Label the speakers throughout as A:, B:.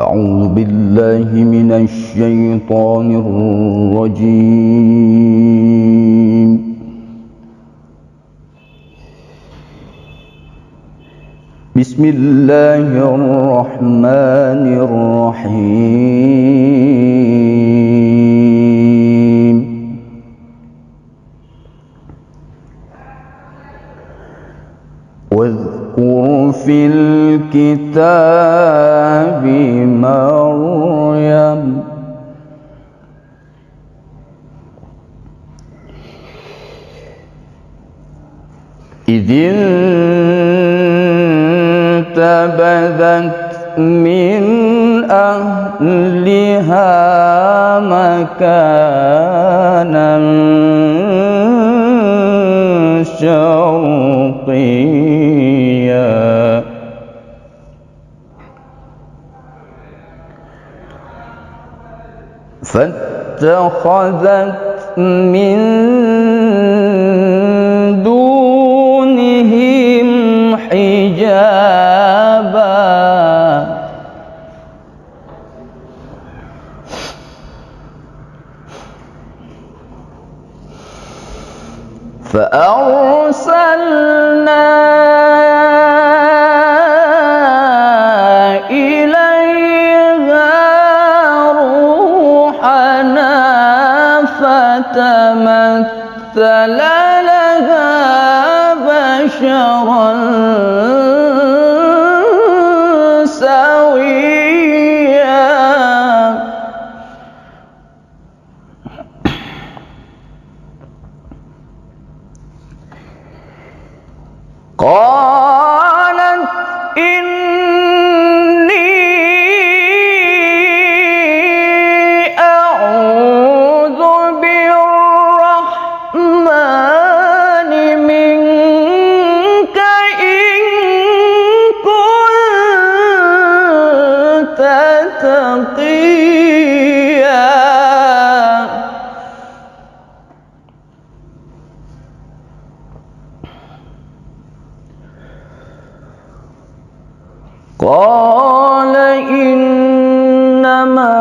A: أعوذ بالله من الشيطان الرجيم. بسم الله الرحمن الرحيم. واذكر في الكتاب مريم إذ انتبذت من أهلها مكانا شرقيا فاتخذت من دونهم حجابا فأرسلنا فتمثل لها بشرا سويا قالت قال إنما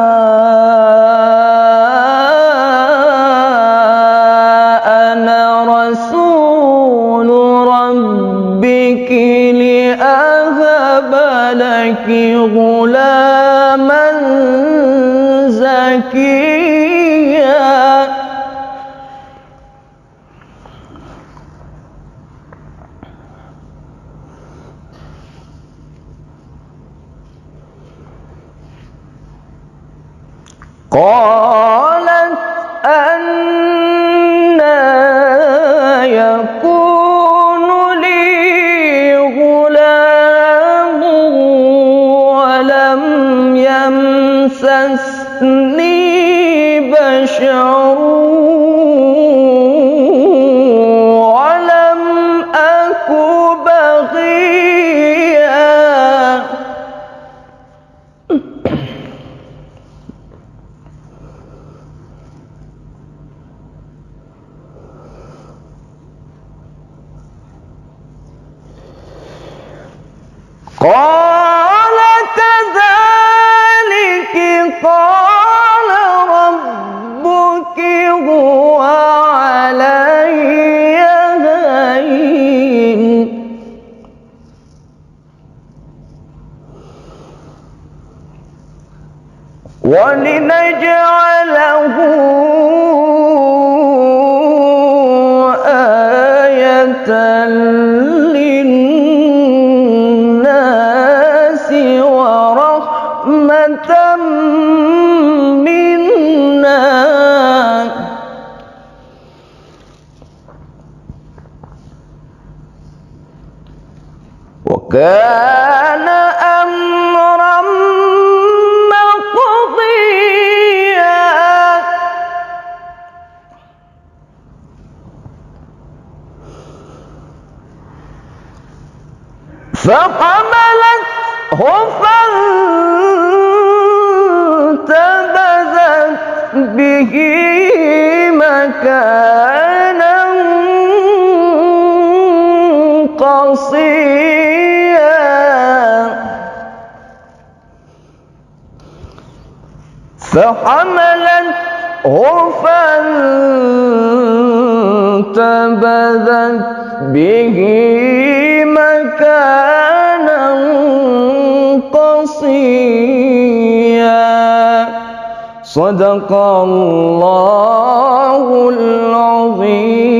A: أنا رسول ربك لأهب لك غلاما زكيا قالت أنى يكون لي غلام ولم يمسسني بشر ولم أك بغيا قال كذلك قال ربك هو علي هين ولنجعله آية منا وكان أمرا مقضيا فحملته فانتبذت به مكانا قصيا فحملته فانتبذت به مكانا قصيا صدق الله العظيم.